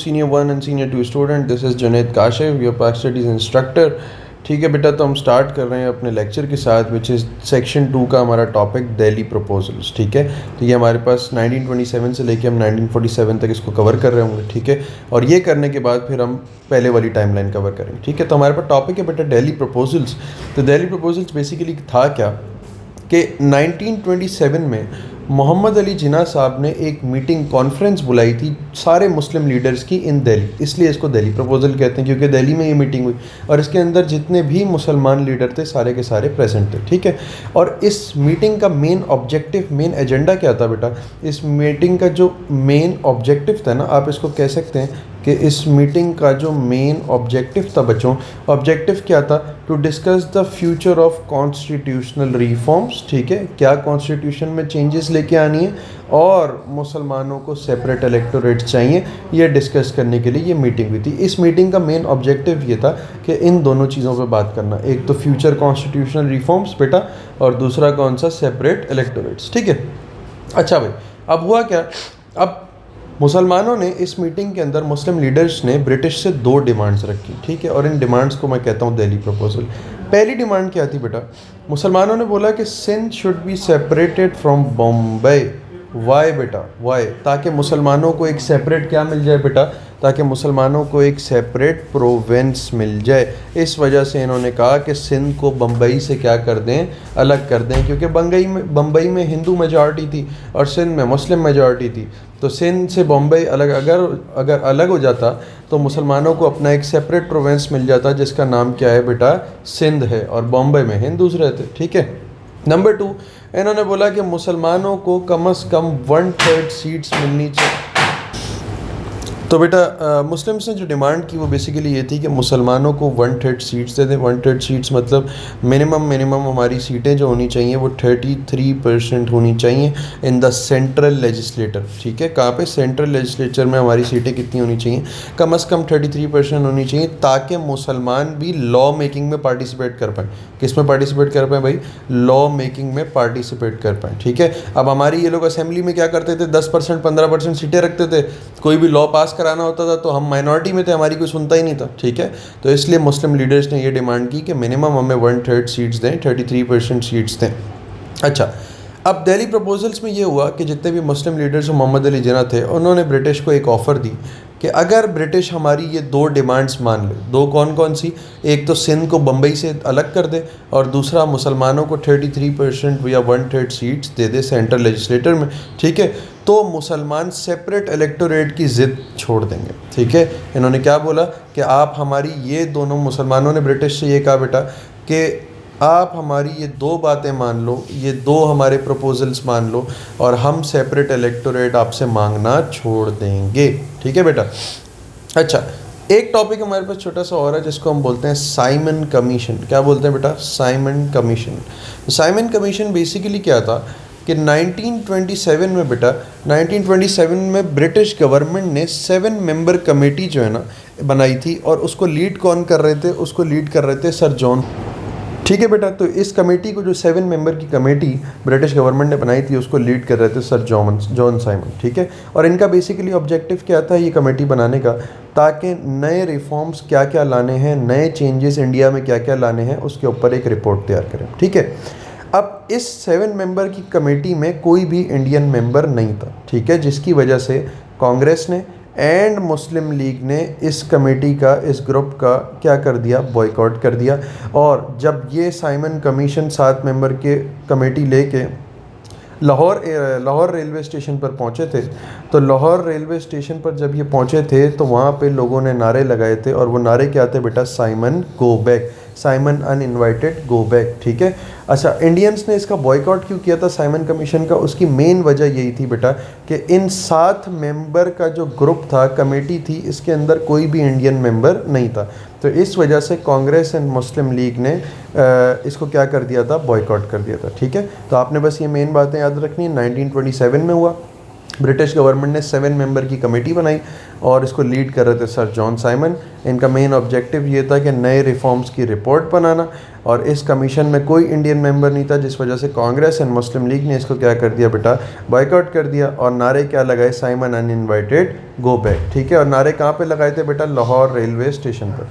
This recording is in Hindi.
Senior 1 and Senior 2 student, this is Junaid Kashif, your Pak Studies instructor. ठीक है बेटा, तो हम स्टार्ट कर रहे हैं अपने लेक्चर के साथ, विच इज़ सेक्शन 2 का हमारा टॉपिक दिल्ली प्रपोजल्स. ठीक है, तो ये हमारे पास 1927 से लेके हम 1947 तक इसको कवर कर रहे होंगे. ठीक है, और ये करने के बाद फिर हम पहले वाली टाइमलाइन कवर करेंगे. ठीक है, तो हमारे पास टॉपिक है बेटा दिल्ली प्रपोजल्स. तो दिल्ली प्रपोजल्स बेसिकली था क्या कि 1927 में मोहम्मद अली जिन्ना साहब ने एक मीटिंग कॉन्फ्रेंस बुलाई थी सारे मुस्लिम लीडर्स की इन दिल्ली, इसलिए इसको दिल्ली प्रपोजल कहते हैं क्योंकि दिल्ली में ये मीटिंग हुई और इसके अंदर जितने भी मुसलमान लीडर थे सारे के सारे प्रेजेंट थे. ठीक है, और इस मीटिंग का मेन ऑब्जेक्टिव, मेन एजेंडा क्या था बेटा? इस मीटिंग का जो मेन ऑब्जेक्टिव था ना, आप इसको कह सकते हैं कि इस मीटिंग का जो मेन ऑब्जेक्टिव था बच्चों, ऑब्जेक्टिव क्या था? To discuss the future of constitutional reforms. ठीक है, क्या कॉन्स्टिट्यूशन में चेंजेस लेके आनी है और मुसलमानों को सेपरेट इलेक्टोरेट चाहिए, ये डिस्कस करने के लिए ये मीटिंग हुई थी. इस मीटिंग का मेन ऑब्जेक्टिव ये था कि इन दोनों चीज़ों पे बात करना, एक तो फ्यूचर कॉन्स्टिट्यूशनल रिफॉर्म्स बेटा और दूसरा कौन सा? Separate electorates. ठीक है, अच्छा भाई, अब हुआ क्या? अब मुसलमानों ने इस मीटिंग के अंदर, मुस्लिम लीडर्स ने ब्रिटिश से 2 डिमांड्स रखी. ठीक है, और इन डिमांड्स को मैं कहता हूँ दिल्ली प्रपोजल. पहली डिमांड क्या थी बेटा? मुसलमानों ने बोला कि Sindh should be separated from Bombay. Why बेटा? वाई? ताकि मुसलमानों को एक सेपरेट क्या मिल जाए बेटा? ताकि मुसलमानों को एक सेपरेट प्रोविंस मिल जाए. इस वजह से इन्होंने कहा कि सिंध को बम्बई से क्या कर दें? अलग कर दें, क्योंकि बम्बई में हिंदू मेजॉरिटी थी और सिंध में मुस्लिम मेजॉरिटी थी. तो सिंध से बम्बई अलग अगर अलग हो जाता तो मुसलमानों को अपना एक सेपरेट प्रोविंस मिल जाता जिसका नाम क्या है बेटा? सिंध है, और बम्बई में हिंदूज रहते. ठीक है, नंबर 2, इन्होंने बोला कि मुसलमानों को कम से कम 1/3 सीट्स मिलनी चाहिए. तो बेटा मुस्लिम्स ने जो डिमांड की वो बेसिकली ये थी कि मुसलमानों को 1/3 सीट्स दे दें. 1/3 सीट्स मतलब मिनिमम हमारी सीटें जो होनी चाहिए वो 33% होनी चाहिए इन द सेंट्रल लेजिस्लेटर. ठीक है, कहाँ पे? सेंट्रल लेजिस्लेचर में हमारी सीटें कितनी होनी चाहिए? कम से कम 33% होनी चाहिए, ताकि मुसलमान भी लॉ मेकिंग में पार्टिसिपेट कर पाएँ. किस में पार्टिसिपेट कर पाएँ भाई? लॉ मेकिंग में पार्टिसिपेट कर पाएँ. ठीक है, अब हमारी ये लोग असेंबली में क्या करते थे? 10% 15% सीटें रखते थे. कोई भी लॉ पास कराना होता था तो हम माइनॉरिटी में थे, हमारी कोई सुनता ही नहीं था. ठीक है, तो इसलिए मुस्लिम लीडर्स ने ये डिमांड की कि मिनिमम हमें 1/3 सीट्स दें, 33% सीट्स दें. अच्छा, अब दिल्ली प्रपोजल्स में ये हुआ कि जितने भी मुस्लिम लीडर्स मोहम्मद अली जिन्ना थे, उन्होंने ब्रिटिश को एक ऑफ़र दी कि अगर ब्रिटिश हमारी ये 2 डिमांड्स मान ले. 2 कौन कौन सी? एक तो सिंध को बम्बई से अलग कर दे और दूसरा मुसलमानों को 33% या 1/3 सीट्स दे दे सेंट्रल लेजिस्लेटर में. ठीक है, तो मुसलमान सेपरेट इलेक्टोरेट की ज़िद छोड़ देंगे. ठीक है, इन्होंने क्या बोला कि आप हमारी ये दोनों, मुसलमानों ने ब्रिटिश से ये कहा बेटा कि आप हमारी ये 2 बातें मान लो, ये 2 हमारे प्रपोजल्स मान लो और हम सेपरेट इलेक्टोरेट आपसे मांगना छोड़ देंगे. ठीक है बेटा. अच्छा, एक टॉपिक हमारे पास छोटा सा और है जिसको हम बोलते हैं साइमन कमीशन. क्या बोलते हैं बेटा? Simon commission. Simon commission basically क्या था कि 1927 में बेटा, 1927 में ब्रिटिश गवर्नमेंट ने 7 मेंबर कमेटी जो है ना बनाई थी और उसको लीड कौन कर रहे थे? उसको लीड कर रहे थे सर जॉन. ठीक है बेटा, तो इस कमेटी को, जो 7 मेंबर की कमेटी ब्रिटिश गवर्नमेंट ने बनाई थी, उसको लीड कर रहे थे सर जॉन साइमन. ठीक है, और इनका बेसिकली ऑब्जेक्टिव क्या था ये कमेटी बनाने का? ताकि नए रिफॉर्म्स क्या क्या लाने हैं, नए चेंजेस इंडिया में क्या क्या लाने हैं, उसके ऊपर एक रिपोर्ट तैयार करें. ठीक है, अब इस 7 मेंबर की कमेटी में कोई भी इंडियन मेंबर नहीं था. ठीक है, जिसकी वजह से कांग्रेस ने एंड मुस्लिम लीग ने इस कमेटी का, इस ग्रुप का क्या कर दिया? बॉयकॉट कर दिया. और जब ये साइमन कमीशन 7 मेंबर के कमेटी लेके लाहौर रेलवे स्टेशन पर पहुंचे थे, तो लाहौर रेलवे स्टेशन पर जब ये पहुंचे थे तो वहाँ पे लोगों ने नारे लगाए थे और वो नारे क्या थे बेटा? Simon go back, Simon uninvited go back. ठीक है, अच्छा, इंडियंस ने इसका बॉयकॉट क्यों किया था साइमन कमीशन का? उसकी मेन वजह यही थी बेटा कि इन 7 मेंबर का जो ग्रुप था, कमेटी थी, इसके अंदर कोई भी इंडियन मेंबर नहीं था. तो इस वजह से कांग्रेस एंड मुस्लिम लीग ने इसको क्या कर दिया था? बॉयकॉट कर दिया था. ठीक है, तो आपने बस ये मेन बातें याद रखनी है. 1927 में हुआ. ब्रिटिश गवर्नमेंट ने 7 मेंबर की कमेटी बनाई और इसको लीड कर रहे थे सर जॉन साइमन। इनका मेन ऑब्जेक्टिव ये था कि नए रिफॉर्म्स की रिपोर्ट बनाना, और इस कमीशन में कोई इंडियन मेंबर नहीं था, जिस वजह से कांग्रेस एंड मुस्लिम लीग ने इसको क्या कर दिया बेटा, बॉयकॉट कर दिया। और नारे क्या लगाए, साइमन अनइनवाइटेड गो बैक, ठीक है। और नारे कहाँ पे लगाए थे बेटा, लाहौर रेलवे स्टेशन पर।